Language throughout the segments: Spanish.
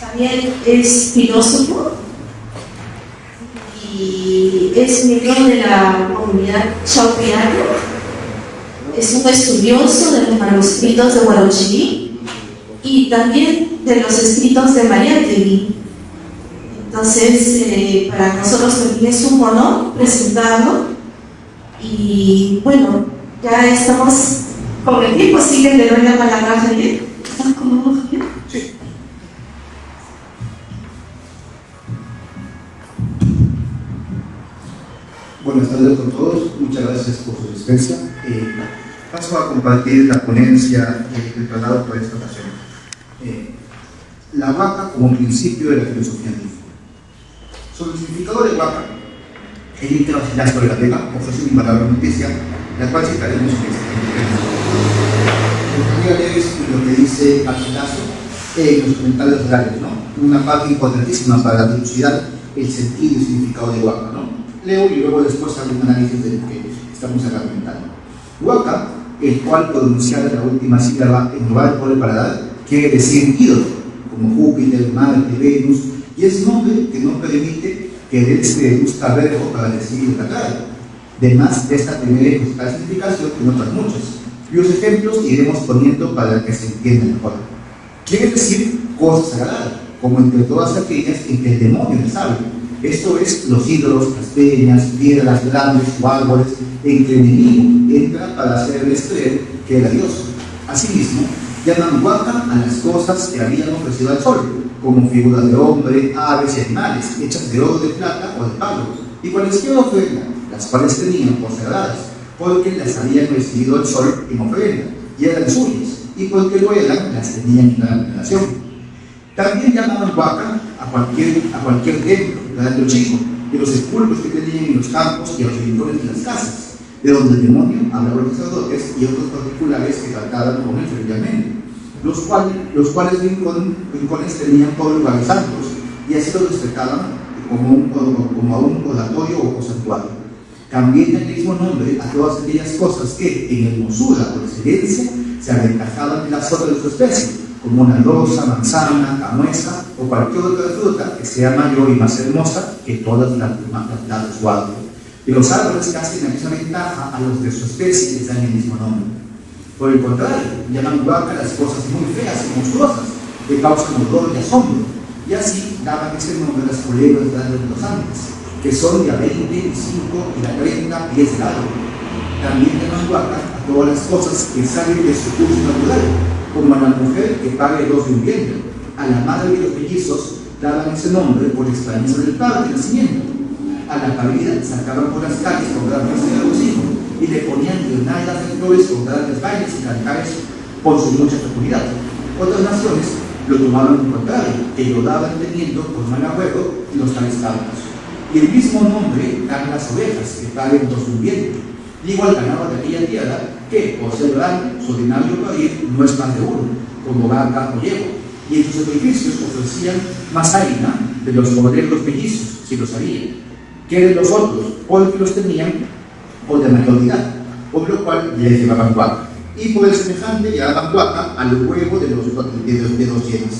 También es filósofo y es miembro de la comunidad Chaupiano. Es un estudioso de los manuscritos de Huarochirí y también de los escritos de Mariátegui. Entonces, para nosotros también es un honor presentarlo. Y bueno, ya estamos con el tiempo, así que le doy la palabra a Javier. ¿Estás cómodo, Javier? Sí. Buenas tardes con todos, muchas gracias por su asistencia. Paso a compartir la ponencia del tratado por esta ocasión. La huaca como principio de la filosofía antigua. Sobre el significado de huaca, el Internacional de la Vega ofrece una palabra noticia, la cual citaremos en este momento. Voy a leer lo que dice Garcilaso en los comentarios orales, ¿no? Una parte importantísima para dilucidar el sentido y significado de huaca, ¿no? Leo y luego después hago un análisis de lo que estamos argumentando. Huaca, el cual pronunciada la última sílaba en lugar de paladar, quiere decir ídolo, como Júpiter, Marte, Venus, y es nombre que no permite que él se deduzca verbo para decir la cara. Además de esta primera y principal significación, tiene otras muchas, cuyos ejemplos iremos poniendo para que se entienda mejor. Quiere decir cosas sagradas, como entre todas aquellas en que el demonio es sabio. Esto es, los ídolos, las peñas, piedras grandes o árboles, en que el enemigo entra para hacerles creer que era Dios. Asimismo, llaman huaca a las cosas que habían ofrecido al sol, como figuras de hombre, aves y animales, hechas de oro, de plata o de palo, y cualesquier ofrenda, las cuales tenían por sagradas, porque las habían recibido el sol en ofrenda, y eran suyas, y porque lo eran, las tenían en la veneración. También llamaban huaca a cualquier templo, grande o chico, de los sepulcros que tenían en los campos y a los rincones de las casas, de donde el demonio hablaba a los sacerdotes y otros particulares que trataban con él frecuentemente, los cuales rincones tenían por lugares santos, y así lo respetaban como a un oratorio o santuario. También el mismo nombre a todas aquellas cosas que, en hermosura o excelencia, se aventajaban de las otras de su especie, como una rosa, manzana, camuesa o cualquier otra fruta que sea mayor y más hermosa que todas las guardas. Y los árboles que hacen la misma ventaja a los de su especie les dan el mismo nombre. Por el contrario, llaman huaca las cosas muy feas y monstruosas, que causan horror y asombro, y así daban ese nombre a las culebras grandes de los Andes, que son de a 20, 25 y a 30 pies de largo. También llaman huaca a todas las cosas que salen de su curso natural, como a la mujer que paga el 2 de un vientre. A la madre de los mellizos daban ese nombre por la extrañeza del parto y nacimiento. A la pálida sacaban por las calles con gran regocijo y le ponían guirnaldas de flores con grandes bailes y cantares por su mucha fecundidad. Otras naciones lo tomaban al contrario, que lo daban teniendo por mal agüero los tales campos. Y el mismo nombre dan las ovejas que paguen 2 de un vientre. Digo al ganado de aquella tierra que, por ser grande, su ordinario parir no es más de uno, como vaca o yegua, y en sus sacrificios ofrecían más harina de los corderos mellizos, si los había, que de los otros, porque los tenían por de mayoridad, por lo cual les llevaban huaca. Y por el semejante llamaban huaca al huevo de dos yemas.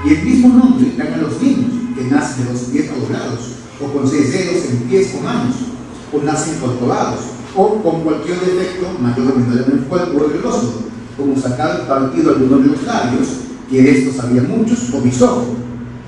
Y el mismo nombre dan a los niños, que nacen de 2 pies doblados, o con 6 dedos en pies o manos, o nacen corcovados, o con cualquier defecto mayor o menor en el cuerpo o en el rostro, como sacar partido alguno de los labios, que estos había muchos, o bisojo,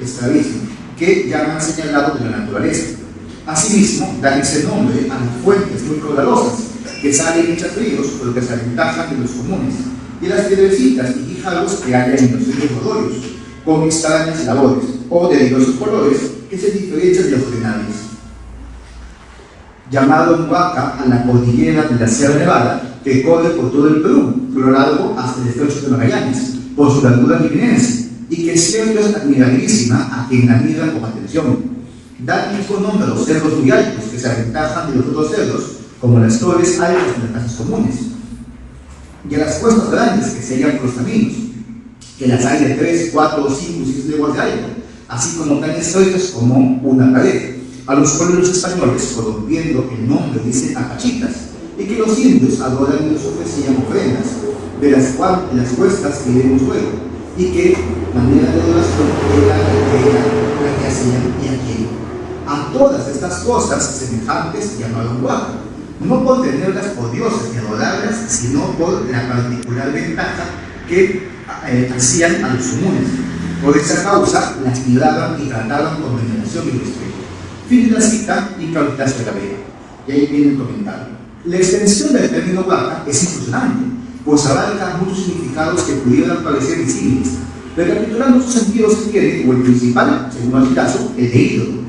estrabismo, que llaman señalado de la naturaleza. Asimismo, dan ese nombre a las fuentes muy caudalosas, que salen hechas ríos, pero que se aventajan de los comunes, y las piedrecitas y guijarros que hallan en los ríos rodorios, con extrañas labores, o de diversos colores, que se diferencian de los ordinarios. Llamado huaca a la cordillera de la Sierra Nevada, que corre por todo el Perú, por lo largo hasta el estrecho de Magallanes, por su largura divinencia, y que siempre es admirabilísima a quien la mira con atención. Da el mismo nombre a los cerros muy altos, que se aventajan de los otros cerros, como las torres altas de las casas comunes, y a las cuestas grandes que se hallan por los caminos, que las hay de 3, 4, 5 y 6 leguas de alto, así como tan estrechas como una pared, a los cuales los españoles, corrompiendo el nombre, dicen acachitas, y que los indios adoran y les ofrecían ofrendas, de las cuestas que iremos luego, y que manera de adoración era la que hacían y aquí. A todas estas cosas semejantes llamaron huaca, no por tenerlas por dioses ni adorarlas, sino por la particular ventaja que hacían a los comunes. Por esa causa las miraban y trataban con veneración y respeto. Fin de la cita y Caritas de la Vega. Y ahí viene el comentario. La extensión del término huaca es impresionante, pues abarca muchos significados que pudieran parecer disímiles. Recapitulando sus sentidos que tiene, o el principal, según el caso, el de ídolo,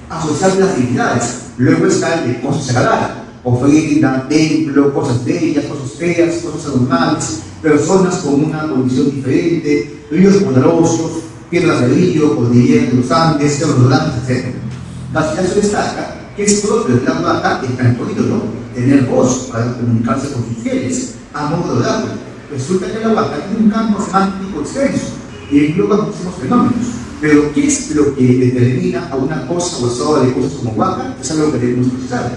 asociar las divinidades. Luego está el de cosas sagradas, ofrenda, templo, cosas bellas, cosas feas, cosas anormales, personas con una condición diferente, ríos poderosos, piedras de río, cordillera de los Andes, cerros dorantes, etc. Garcilaso destaca que es propio de la huaca el canto ídolo, tener voz para comunicarse con sus fieles, a modo de oráculo. Resulta que la huaca tiene un campo semántico extenso y engloba muchísimos fenómenos. Pero ¿qué es lo que determina a una cosa o estado de cosas como huaca? Es algo que debemos precisar.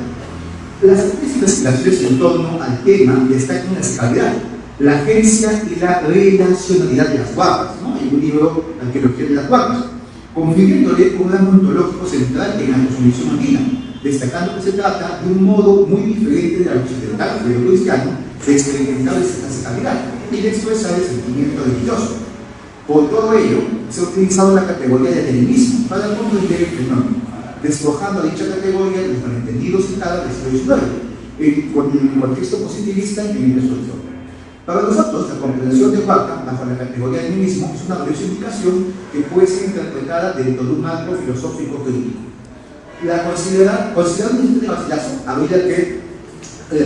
Las investigaciones en torno al tema destacan la escalidad, la agencia y la relacionalidad de las huacas, ¿no? Hay un libro Arqueología de las huacas, confiriéndole un rango ontológico central en la cosmovisión andina, destacando que se trata de un modo muy diferente de la occidental judeo-cristiano de experimentar esta escalidad y de expresar el sentimiento religioso. Por todo ello, se ha utilizado la categoría de animismo para comprender el fenómeno, despojando a dicha categoría de los malentendidos citados del siglo XIX, con el contexto positivista en que viene su autor. Para nosotros, la comprensión de huaca bajo la categoría de animismo es una valiosa indicación que puede ser interpretada dentro de un marco filosófico crítico. Considerando este Garcilaso, habría que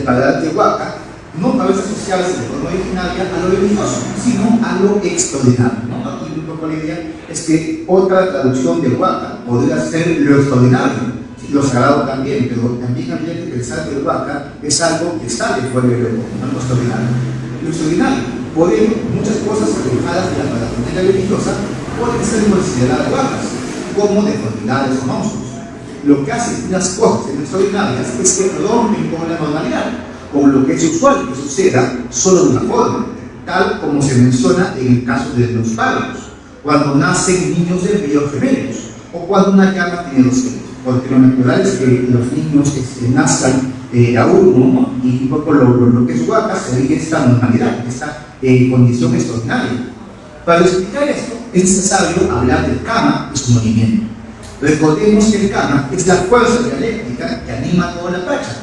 para de huaca no parece asociarse de forma originaria a lo religioso, sino a lo extraordinario, ¿no? Aquí un poco la idea es que otra traducción de huaca podría ser lo extraordinario, lo sagrado también, pero también habría que pensar que el huaca es algo que sale fuera de lo algo extraordinario. Lo extraordinario, por ello, muchas cosas alejadas de la parafernalia religiosa pueden ser consideradas huacas, como deformidades o monstruos. Lo que hace unas cosas extraordinarias es que rompen con la normalidad, con lo que es usual que suceda solo de una forma, tal como se menciona en el caso de los párvulos, cuando nacen niños de ríos gemelos, o cuando una llama tiene dos gemelos, porque lo natural es que los niños nazcan a uno, ¿no? Y un poco lo que es huaca sería esta normalidad, esta condición extraordinaria. Para explicar esto, es necesario hablar del karma y su movimiento. Recordemos que el karma es la fuerza dialéctica que anima toda la pacha,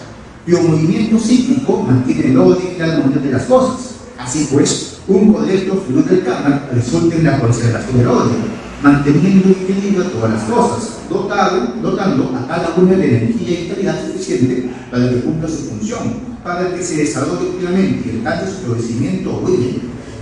y un movimiento cíclico mantiene el orden y la armonía de las cosas. Así pues, un correcto fluir del karma resulta en la conservación del orden, manteniendo equilibrio a todas las cosas, dotando a cada una de energía y vitalidad suficiente para que cumpla su función, para que se desarrolle plenamente y alcance su florecimiento o brille.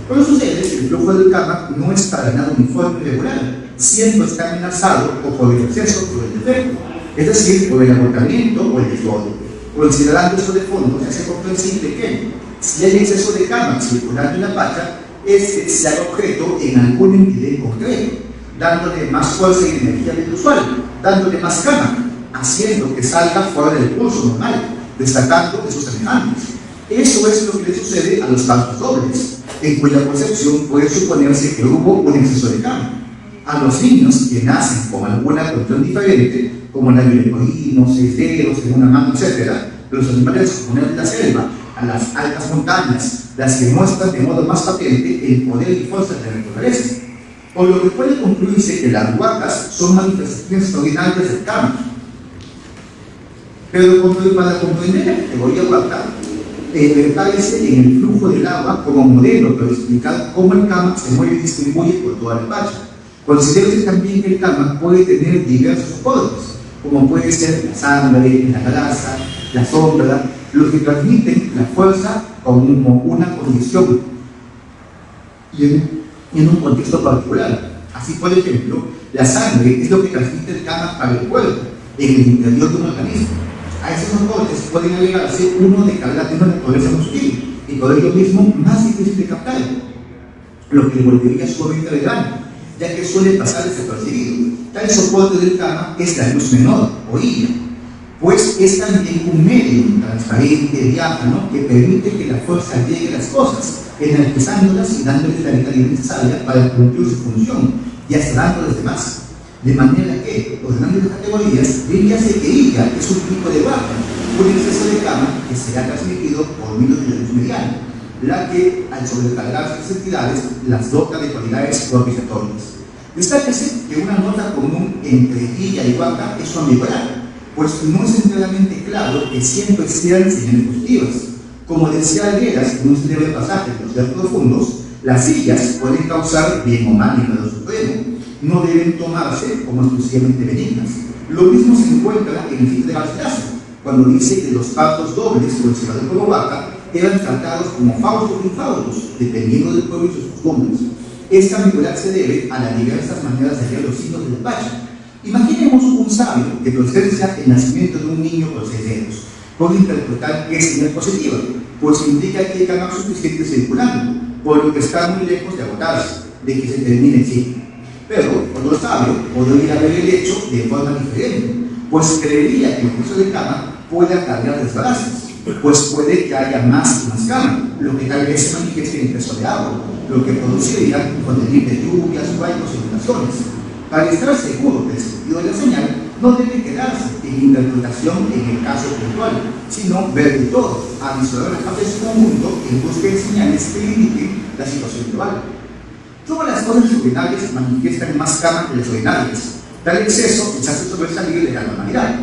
Pero sucede que el flujo del karma no es para nada uniforme y regular, siempre está amenazado o por el exceso o por el defecto, es decir, por el agotamiento o el desorden. Considerando eso de fondo, se hace comprensible que, si hay exceso de karma circulando en la pacha, este se haga objeto en algún entidad concreto, dándole más fuerza y energía del usual, dándole más karma, haciendo que salga fuera del curso normal, destacando de sus semejantes. Eso es lo que le sucede a los falsos dobles, en cuya concepción puede suponerse que hubo un exceso de karma. A los niños que nacen con alguna condición diferente, como la unicornios, 6 dedos en una mano, etc., los animales como el de la selva, a las altas montañas, las que muestran de modo más patente el poder y fuerza de la naturaleza. Por lo que puede concluirse que las huacas son manifestaciones extraordinarias del karma. Pero para comprender la categoría huaca, prepárese en el flujo del agua como modelo para explicar cómo el karma se mueve y distribuye por toda la pacha. Considérese también que el karma puede tener diversos soportes, como puede ser la sangre, la grasa, la sombra, los que transmiten la fuerza como una condición y en un contexto particular. Así, por ejemplo, la sangre es lo que transmite el karma para el cuerpo, en el interior de un organismo. A esos soportes pueden agregarse uno de cada una naturaleza muy sutil y por ello mismo más difícil de captar, lo que le volvería sumamente relevante, ya que suele pasar desapercibido. Tal soporte del karma es la luz menor o illa. pues es también un medio transparente, diáfano, que permite que la fuerza llegue a las cosas, energizándolas y dándoles la vitalidad necesaria para cumplir su función, y hasta dándoles demás. De manera que, ordenando las categorías, diríase que ella es un tipo de baja, un exceso de cama que será transmitido por medio de la luz mediana, la que, al sobrecargar sus entidades, las dota de cualidades propiciatorias. Destáquese que una nota común entre ella y Waka es su ambigüedad, pues no es enteramente claro que siempre sean señales positivas. Como decía Algueras en un célebre pasaje de los Días Profundos, las sillas pueden causar bien o mal en el supremo, no deben tomarse como exclusivamente benignas. Lo mismo se encuentra en el sitio de Garcilaso, cuando dice que los partos dobles o el cebador como vaca eran tratados como faustos y infautos, dependiendo del pueblo y sus costumbres. Esta ambigüedad se debe a las diversas maneras de leer los signos del despacho. Imaginemos un sabio que presencia el nacimiento de un niño con 6 dedos. Puede interpretar que es señal positiva, pues indica que hay canal suficiente circulando, por lo que está muy lejos de agotarse, de que se termine el ciclo. Pero otro sabio podría ver el hecho de forma diferente, pues creería que el curso de cama puede acarrear desbalances, pues puede que haya más y más cama, lo que tal vez se manifieste en peso de agua, lo que produciría un contenido de lluvias, rayos y inundaciones. Para estar seguro del sentido de la señal, no debe quedarse en interpretación en el caso puntual, sino ver de todo, avisar las partes de su conjunto en busca de señales que indiquen la situación global. Todas las cosas ordinarias manifiestan más cama que las ordinarias. Tal exceso les hace sobresalir de la normalidad,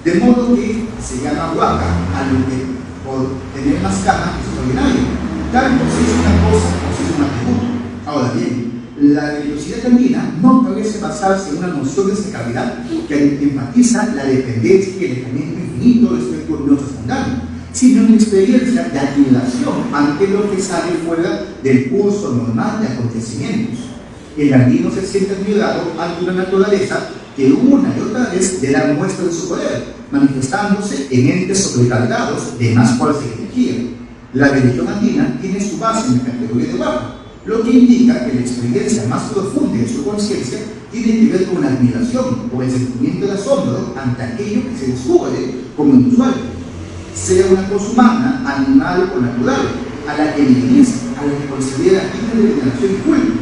de modo que se llama Waka a lo que por tener más cama es ordinario, tanto si es una cosa como si es un atributo. Ahora bien, la religiosidad andina no parece basarse en una noción de sacralidad que enfatiza la dependencia y el alejamiento infinito respecto al universo mundano, sino una experiencia de admiración ante lo que sale fuera del curso normal de acontecimientos. El andino se siente admirado ante una naturaleza que una y otra vez le da muestra de su poder, manifestándose en entes sobrecargados de más fuerza y energía. La religión andina tiene su base en la categoría de Waka, lo que indica que la experiencia más profunda de su conciencia tiene que ver con la admiración o el sentimiento de asombro ante aquello que se descubre como inusual, sea una cosa humana, animal o natural, a la que minimiza, a la que considera digna de veneración y culto.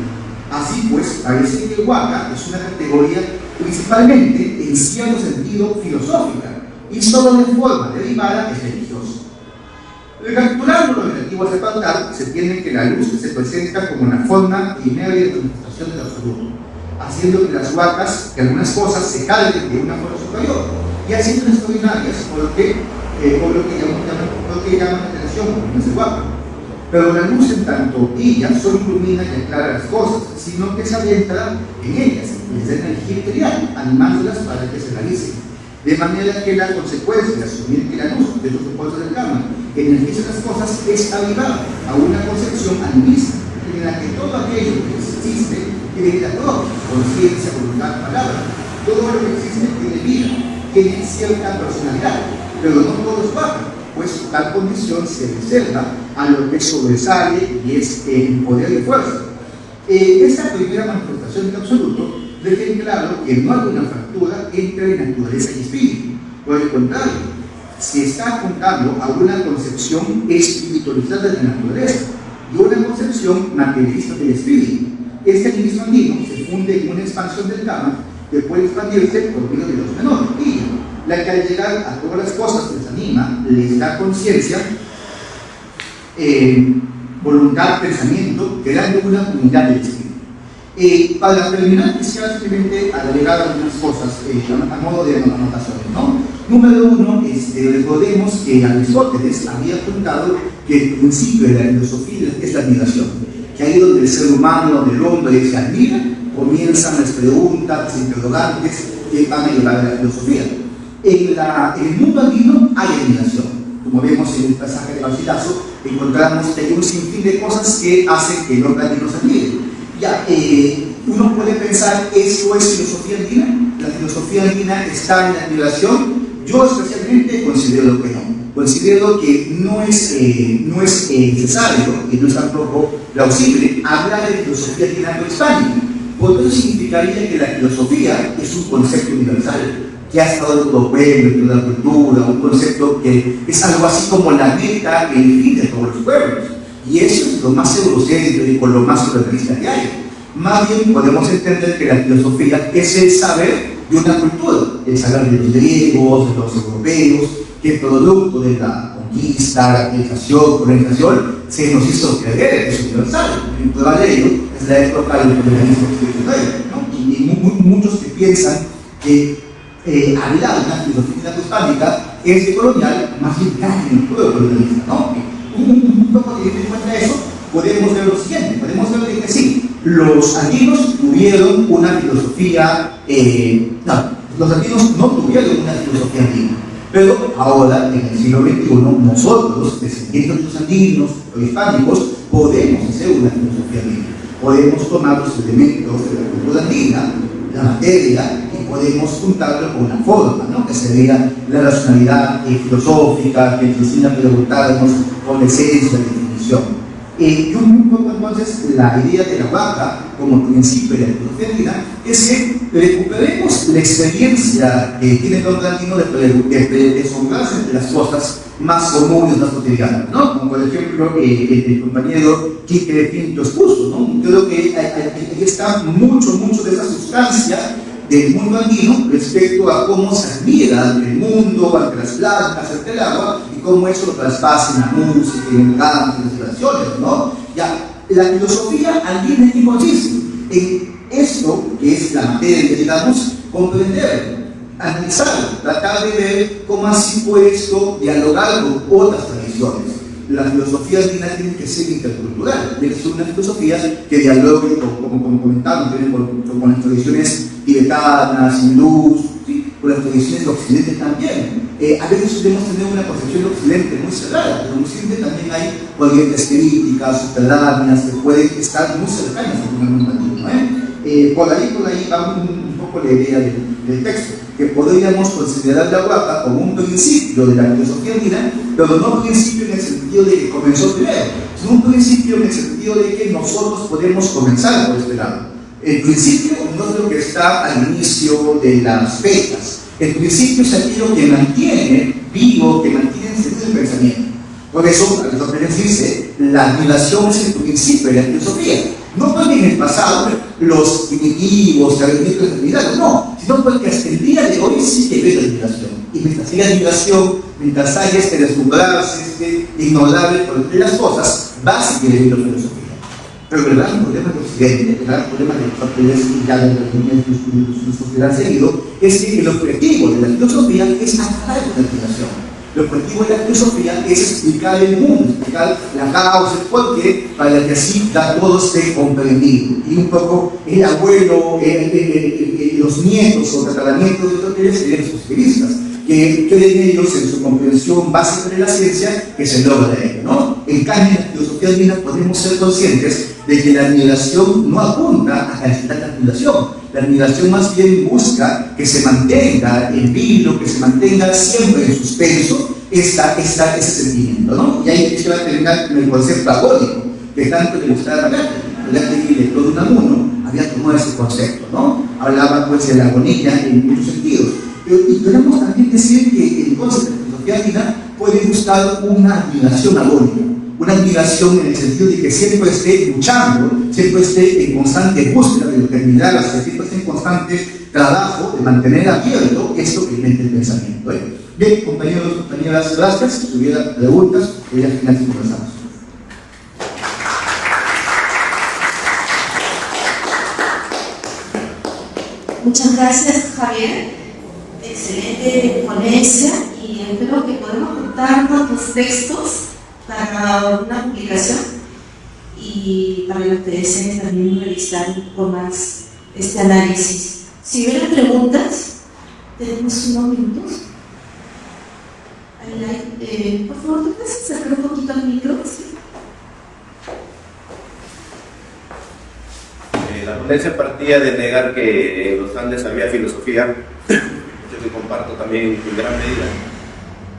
Así pues, parece que Waka es una categoría principalmente en cierto sentido filosófica y solo de forma derivada es religiosa. Recapitulando lo relativo a ese apartado, se tiene que la luz se presenta como una forma primera de manifestación del absoluto, haciendo que las Wakas, que algunas cosas se carguen de una forma superior y haciendo extraordinarias por lo que llaman la atención, como es el Waka. Pero la luz, en tanto ella, solo ilumina y aclara las cosas, sino que se adentra en ellas, les da energía interior, animándolas para que se realicen. De manera que la consecuencia de asumir que la luz de los propósitos del karma energiza las cosas es avivar a una concepción animista, en la que todo aquello que existe tiene vida propia, conciencia, voluntad, palabra. Todo lo que existe tiene vida, tiene cierta personalidad, pero no todo es Waka, pues tal condición se reserva a lo que sobresale y es el poder y fuerza. Esta primera manifestación del absoluto deja en claro que no hay una fractura entre naturaleza y espíritu. Por el contrario, se está apuntando a una concepción espiritualizada de la naturaleza y una concepción materialista del espíritu. Este mismo andino se funde en una expansión del karma que puede expandirse por medio de los menores, y la que al llegar a todas las cosas les anima, les da conciencia, voluntad, pensamiento, creando una comunidad del espíritu. Para terminar, quisiera simplemente agregar algunas cosas a modo de anotaciones, ¿no? Número 1, recordemos que Aristóteles había apuntado que el principio de la filosofía es la admiración, que ahí donde el ser humano, donde el hombre se admira, comienzan las preguntas, las interrogantes que van a llevar a la filosofía. En el mundo andino hay admiración. Como vemos en el pasaje de Garcilaso, encontramos que hay un sinfín de cosas que hacen que el hombre andino se admire. Ya, uno puede pensar, ¿eso es filosofía andina? ¿La filosofía andina está en la admiración? Yo especialmente considero que no. Considero que no es necesario y no es tampoco plausible hablar de filosofía andina en España, porque eso significaría que la filosofía es un concepto universal. que ha estado en todo pueblo, en toda la cultura, un concepto que es algo así como la meta, el fin de todos los pueblos. Y eso es lo más eurocéntrico, lo más surrealista que hay. Más bien podemos entender que la filosofía es el saber de una cultura, el saber de los griegos, de los europeos, que producto de la conquista, la colonización, se nos hizo creer que es universal. Y prueba de ello es la época del colonialismo occidental, ¿no? Y muchos que piensan que hablar de una filosofía hispánica es de colonial, más bien cae en el pueblo colonialista, ¿no? Un poco de en cuenta eso, podemos ver lo siguiente, podemos ver que sí, los andinos tuvieron una filosofía, los andinos no tuvieron una filosofía andina, pero ahora, en el siglo XXI, nosotros, descendientes de los andinos o hispánicos, podemos hacer una filosofía andina, podemos tomar los elementos de la cultura andina, la materia, y podemos juntarlo con una forma, ¿no? Que sería la racionalidad filosófica, que nos enseña a preguntarnos con esencia de definición. Y un poco entonces la idea de la vaca como principio de la filosofía andina es que recuperemos la experiencia que tiene el hombre andino de asombrarse de las cosas más comunes, más cotidianas, ¿no? Como por ejemplo el compañero Quique de Pinto expuso, ¿no? Yo creo que ahí está mucho de esa sustancia del mundo andino respecto a cómo se admira el mundo, ante las plantas, ante el agua, y cómo eso lo traspasa en la música, en el canto, en las relaciones, ¿no? Ya, la filosofía andina es que consiste en esto, que es la materia, digamos, comprender, analizar, tratar de ver cómo ha sido esto, dialogar con otras tradiciones. La filosofía andina tiene que ser intercultural, tiene que ser una filosofía que dialogue, como comentamos, con las tradiciones tibetanas, hindús, ¿sí? Con las tradiciones de Occidente también. A veces podemos tener una concepción de Occidente muy cerrada, pero en Occidente también hay corrientes críticas, subterráneas, que pueden estar muy cercanas al mundo andino. Por ahí va un poco la idea del texto, que podríamos considerar la Huaca como un principio de la filosofía andina, pero no un principio en el sentido de que comenzó primero, sino un principio en el sentido de que nosotros podemos comenzar por este lado. El principio no es lo que está al inicio de las fechas. El principio es aquello que mantiene vivo, que mantiene encendido el pensamiento. Por eso, Aristóteles dice, la admiración es el principio de la filosofía. No porque en el pasado los primitivos, los argumentos admiraron, no, sino porque hasta el día de hoy sí que ve la admiración. Y mientras haya admiración, mientras haya este deslumbrarse, este ignorar por las cosas, va a seguir viendo la filosofía. Pero el gran problema de Occidente, el gran problema de Aristóteles y ya de los movimientos que han seguido, es que el objetivo de la filosofía es acabar con la admiración. El objetivo de la filosofía es explicar el mundo, explicar la causa, el porqué, para que así todo esté comprendido. Y un poco el abuelo, los nietos o tratamientos de Aristóteles serían los positivistas, que creen ellos en su comprensión básica de la ciencia que se logra de ello, ¿no? En cambio, en la filosofía andina podemos ser conscientes de que la admiración no apunta a calificar la admiración. La admiración más bien busca que se mantenga en vilo, que se mantenga siempre en suspenso ese sentimiento, ¿no? Y ahí quisiera terminar con el concepto agónico, que tanto le gustaba a Gatti, el lector de Unamuno, había tomado ese concepto, ¿no? Hablaba pues de la agonía en muchos sentidos. Y podemos también decir que entonces la filosofía andina puede buscar una admiración agónica, una admiración en el sentido de que siempre esté luchando, siempre esté en constante búsqueda de determinar, siempre esté en constante trabajo de mantener abierto esto que inventa el pensamiento. Bien, compañeros, compañeras, gracias. Si hubiera preguntas, voy a finalizar y conversamos. Muchas gracias, Javier. Excelente ponencia y espero que podamos contar con tus textos para una publicación y para que ustedes deseen también revisar un poco más este análisis. Si hubiera preguntas, tenemos unos minutos. Por favor, ¿te puedes acercar un poquito al micro? ¿Sí? La ponencia partía de negar que en los Andes había filosofía, yo que comparto también en gran medida.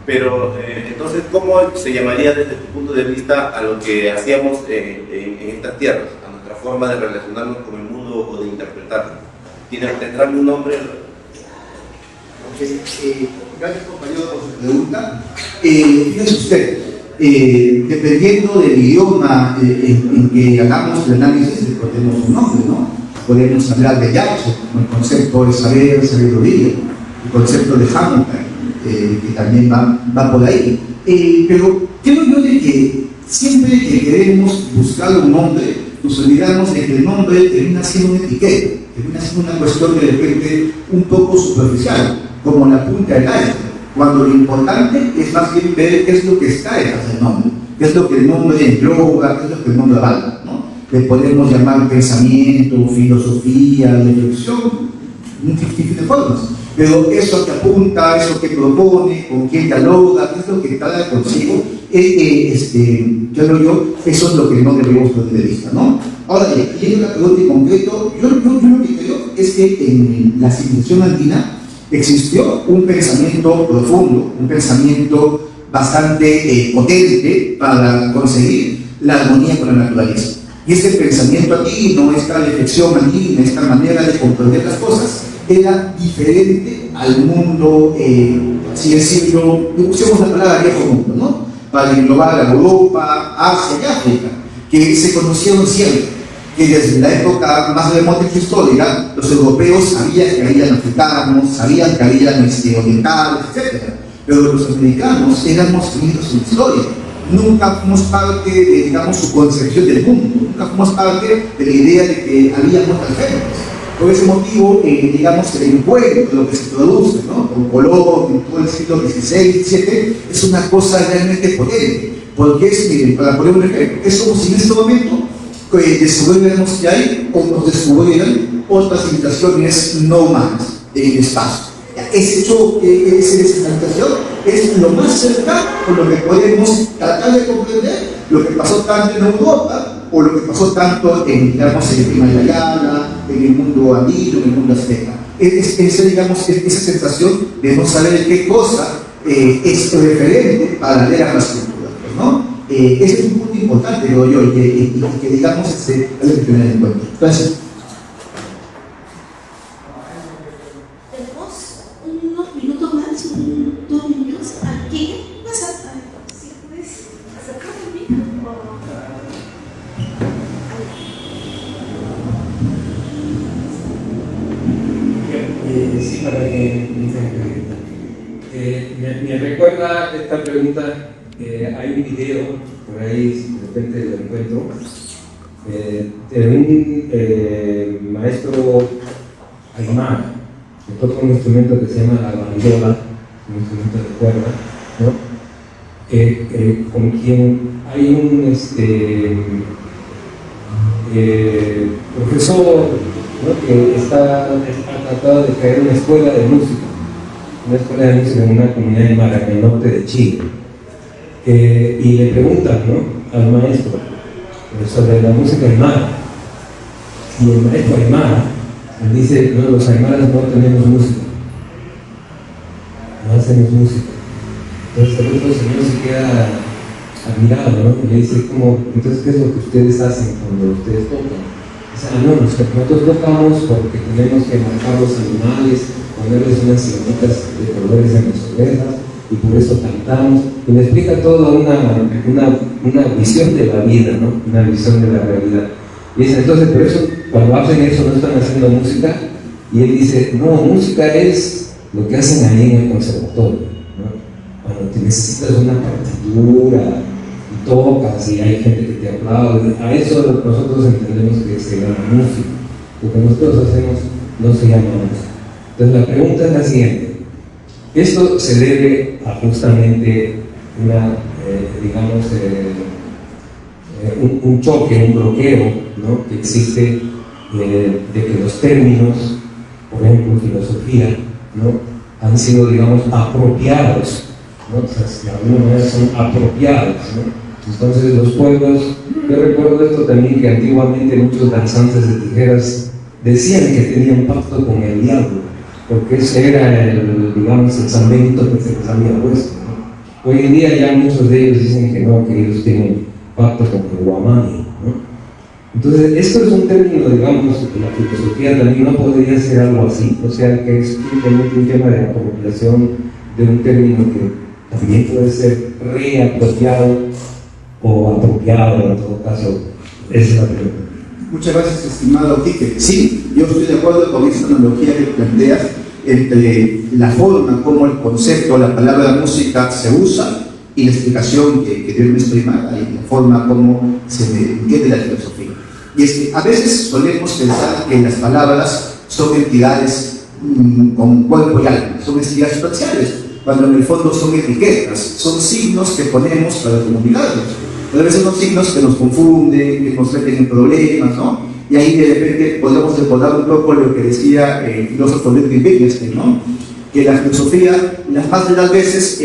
Pero entonces, ¿cómo se llamaría desde tu punto de vista a lo que hacíamos en estas tierras, a nuestra forma de relacionarnos con el mundo o de interpretarlo? ¿Tendrá un nombre? Gracias, compañero, por su pregunta. Fíjese usted, dependiendo del idioma en que hagamos el análisis, le ponemos un nombre, ¿no? Podemos hablar de Jackson, el concepto de saber, sabiduría, el concepto de Hamilton, que también va por ahí. Pero creo yo de que siempre que queremos buscar un nombre, nos olvidamos de que el nombre termina siendo una etiqueta, termina siendo una cuestión de repente un poco superficial, como la punta del iceberg, cuando lo importante es más bien ver qué es lo que está detrás del nombre, qué es lo que el nombre engloba, qué es lo que el nombre abarca, ¿no? Le podemos llamar pensamiento, filosofía, reflexión, múltiples formas, pero eso que apunta, eso que propone, con quién dialoga, qué es lo que trae consigo, eso es lo que no debemos perder de vista, ¿no? Ahora, yendo a la pregunta en concreto, yo lo que creo es que en la civilización andina existió un pensamiento profundo, un pensamiento bastante potente para conseguir la armonía con la naturaleza. Y este pensamiento andino, esta reflexión andina, esta manera de comprender las cosas, era diferente al mundo, así decirlo, usemos la palabra viejo mundo, ¿no? Para englobar a Europa, Asia y África, que se conocieron siempre, que desde la época más remota de su historia, los europeos sabían que habían africanos, sabían que habían orientales, etc. Pero los americanos éramos unidos en la historia. Nunca fuimos parte de, digamos, su concepción del mundo, nunca fuimos parte de la idea de que había otras gentes. Por ese motivo, digamos, el encuentro, lo que se produce, ¿no? Con Colón, en todo el siglo XVI, XVII, es una cosa realmente potente. Porque es, miren, para poner un ejemplo, es como si en este momento descubriéramos que hay, o nos descubrieran otras civilizaciones no humanas en el espacio. Esa civilización es lo más cercano con lo que podemos tratar de comprender lo que pasó tanto en Europa o lo que pasó tanto en, digamos, en el Himalaya, en el mundo andino, en el mundo azteca. Digamos, esa sensación de no saber qué cosa es referente para leer a las culturas, ¿no? Ese es un punto importante, digo yo, y que digamos, hay que tener en cuenta. Gracias. Tenemos unos minutos más, 2 minutos. Aquí vas a, si puedes acercar el micro. Sí, para que me recuerda esta pregunta. Hay un video por ahí, si de repente lo encuentro, de un maestro aymara que toca un instrumento que se llama la bandola, un instrumento de cuerda, ¿no? Con quien hay un profesor, ¿no? Que ha tratado de crear una escuela de música en una comunidad aymara en el norte de Chile. Y le preguntan, ¿no?, al maestro sobre la música aymara, y el maestro aymara le dice: no, los aymaras no tenemos música, no hacemos música. Entonces el otro señor se queda admirado, ¿no? Y le dice: ¿cómo? Entonces, ¿qué es lo que ustedes hacen cuando ustedes tocan? Dice: no, nosotros tocamos porque tenemos que marcar los animales, ponerles unas cintitas de colores en las orejas, y por eso cantamos. Y le explica toda una visión de la vida, ¿no? Una visión de la realidad. Y dice: entonces, por eso, cuando hacen eso, no están haciendo música. Y él dice: no, música es lo que hacen ahí en el conservatorio, ¿no? Cuando te necesitas una partitura y tocas y hay gente que te aplaude, a eso nosotros entendemos que se llama música. Lo que nosotros hacemos no se llama música. Entonces la pregunta es la siguiente: esto se debe a justamente un choque, un bloqueo, ¿no?, que existe, de que los términos, por ejemplo, filosofía, ¿no?, han sido, digamos, apropiados, ¿no? O sea, de alguna manera son apropiados, ¿no? Entonces los pueblos, yo recuerdo esto también, que antiguamente muchos danzantes de tijeras decían que tenían pacto con el diablo, porque ese era el salvamento que se les había puesto, ¿no? Hoy en día ya muchos de ellos dicen que no, que ellos tienen pacto con el Guamani, ¿no? Entonces, esto es un término, digamos, que la filosofía también no podría ser algo así, o sea, que es simplemente un tema de apropiación de un término que también puede ser reapropiado o apropiado, en todo caso. Esa es la pregunta. Muchas gracias, estimado Quique. Sí, yo estoy de acuerdo con esa analogía que planteas entre la forma como el concepto, la palabra música se usa y la explicación que dio el maestro Imada y la forma como se entiende la filosofía. Y es que a veces solemos pensar que las palabras son entidades con cuerpo y alma, son entidades sustanciales, cuando en el fondo son etiquetas, son signos que ponemos para comunicarnos. Pero a veces son signos que nos confunden, que nos meten en problemas, ¿no? Y ahí de repente podemos recordar un poco lo que decía el filósofo Ludwig Wittgenstein, ¿no? Que la filosofía, las más de las veces,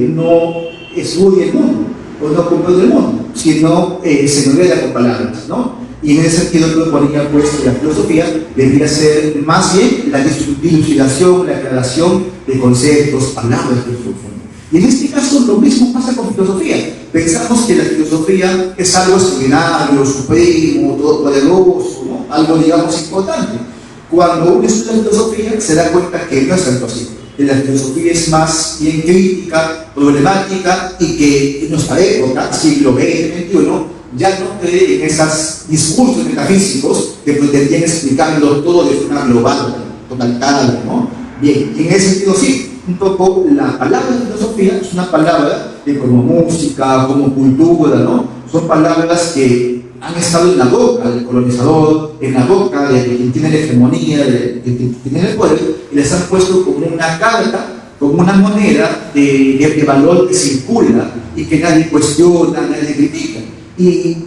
no estudia el mundo, o no comprende el mundo, sino se revela con palabras, ¿no? Y en ese sentido yo proponía pues que la filosofía debería ser más bien la dilucidación, la aclaración de conceptos, palabras del profundo. Y en este caso lo mismo pasa con filosofía. Pensamos que la filosofía es algo extraordinario, supremo, todopoderoso, ¿no? Algo, digamos, importante. Cuando uno estudia filosofía se da cuenta que no es tanto así. Que la filosofía es más bien crítica, problemática, y que en nuestra época, siglo XX, XXI, ya no cree en esos discursos metafísicos que pretendían explicarlo todo de forma global, totalitaria, ¿no? Bien, y en ese sentido sí, un poco la palabra filosofía es una palabra que como música, como cultura, ¿no? Son palabras que han estado en la boca del colonizador, en la boca de quien tiene la hegemonía, de quien tiene el poder, y les han puesto como una carta, como una moneda de valor que circula y que nadie cuestiona, nadie critica. Y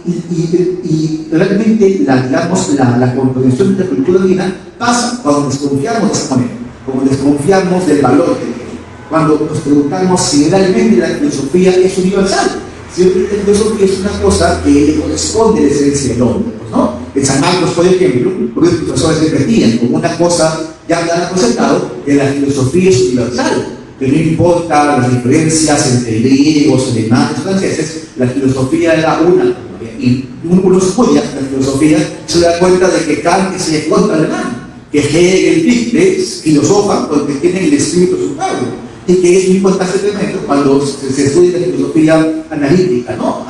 realmente la comprensión de la cultura divina pasa cuando desconfiamos de esa moneda, cuando desconfiamos del valor que tiene, cuando nos preguntamos si realmente la filosofía es universal, si la filosofía es una cosa que le corresponde a la esencia del hombre, pues, ¿no? En San Marcos, por ejemplo, los profesores repetían como una cosa ya han presentado que la filosofía es universal, que no importa las diferencias entre griegos, alemanes, franceses, la filosofía era una. Y uno estudia la filosofía, se da cuenta de que Kant es el contra alemán, que Hegel, Fichte filosofan porque tienen el espíritu superior, y que es muy importante tremendo cuando se estudia la filosofía analítica, ¿no?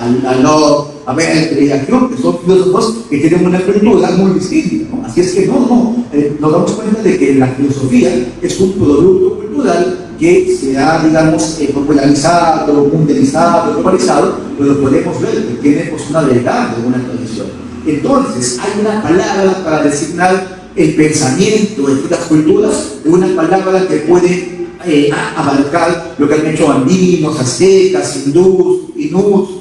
A Berkeley, a Kuhn, que son filósofos que tienen una cultura muy distinta, ¿no? Así es que nos damos cuenta de que la filosofía es un producto cultural que se ha, digamos, popularizado, mundializado, globalizado, pero podemos ver que tiene pues, una verdad de una tradición. Entonces, hay una palabra para designar el pensamiento de las culturas, una palabra que puede abarcar lo que han hecho andinos, aztecas, hindús, inuits.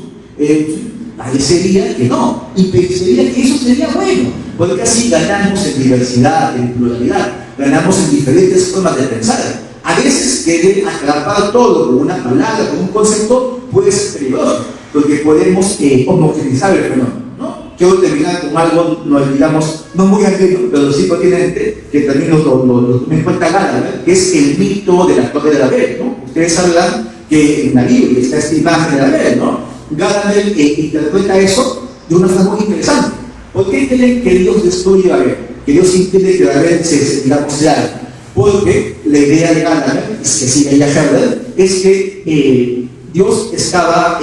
Parecería que no, y pensaría que eso sería bueno, porque así ganamos en diversidad, en pluralidad, ganamos en diferentes formas de pensar. A veces querer atrapar todo con una palabra, con un concepto, puede ser peligroso, porque podemos homogeneizar el fenómeno, ¿no? Quiero terminar con algo, digamos, no muy ajeno, pero sí pertinente, que también me cuenta Gadamer, que es el mito de la Torre de Babel, ¿no? Ustedes hablan que en la Biblia está esta imagen de Babel, ¿no? Gadamer interpreta eso de una forma muy interesante. ¿Por qué creen que Dios destruye Babel? Que Dios impide que Babel digamos, sea. Porque la idea de Gadamer, es que sigue ella Herder, es que Dios estaba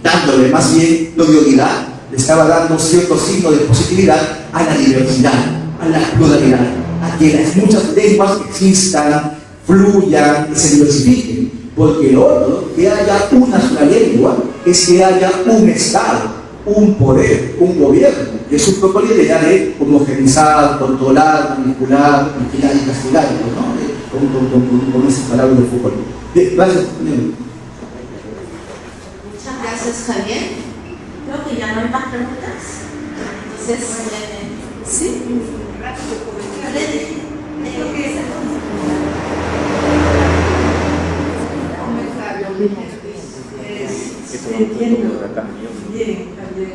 dándole más bien prioridad, le estaba dando cierto signo de positividad a la diversidad, a la pluralidad, a que las muchas lenguas existan, fluyan y se diversifiquen. Porque lo otro, que haya una sola lengua, es que haya un Estado, un poder, un gobierno, que es su propia idea de homogeneizar, controlar, manipular, vigilar y castigar, ¿no? Con esas palabras de Foucault. Gracias. Muchas gracias, Javier. Creo que ya no hay más preguntas. Entonces, ¿sí? Entiendo bien, Javier,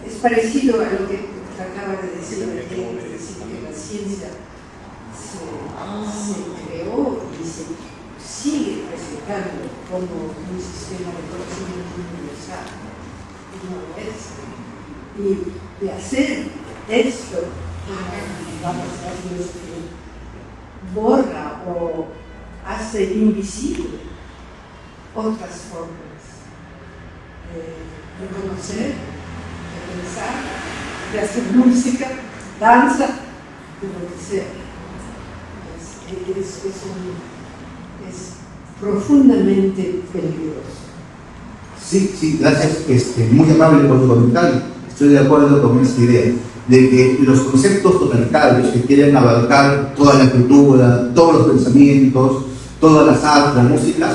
es parecido a lo que acaba de decir, que la ciencia se creó y se sigue presentando como un sistema de conocimiento universal. No es. y de hacer esto, vamos a decir, que borra o hace invisible otras formas de conocer, de pensar, de hacer música, danza, de lo que sea. Es profundamente peligroso. Sí, gracias. Muy amable por su comentario. Estoy de acuerdo con esta idea de que los conceptos totalitarios que quieren abarcar toda la cultura, todos los pensamientos, todas las artes, las músicas,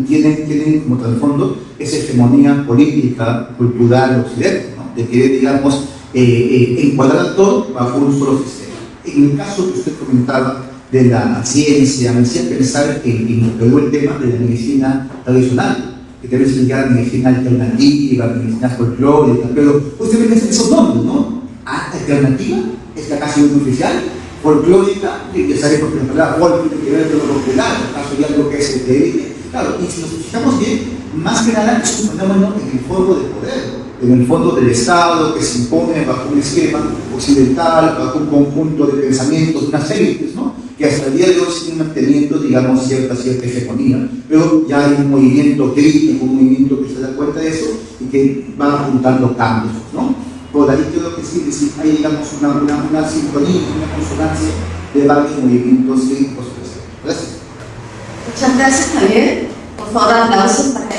tienen como trasfondo esa hegemonía política, cultural, occidente, ¿no? De querer, digamos, encuadrar todo bajo un solo sistema. En el caso que usted comentaba de la ciencia, me hacía pensar en el tema de la medicina tradicional, que debe ser ya medicina alternativa, medicina folclórica, pero justamente esos nombres, ¿no? Alternativa es la casi un oficial, folclórica, que sabemos que la palabra folk tiene que ver con lo popular, acaso ya lo que es el de claro, y si nos fijamos bien, más que nada es un fenómeno en el fondo de poder, en el fondo del Estado que se impone bajo un esquema occidental, bajo un conjunto de pensamientos, unas élites, ¿no? Que hasta el día de hoy siguen manteniendo, digamos, cierta hegemonía, pero ya hay un movimiento crítico, un movimiento que se da cuenta de eso y que va apuntando cambios, ¿no? Por ahí creo que sí hay, digamos, una sintonía, una consonancia de varios movimientos críticos. Gracias. Muchas gracias, Javier. Por favor, aplausos para él.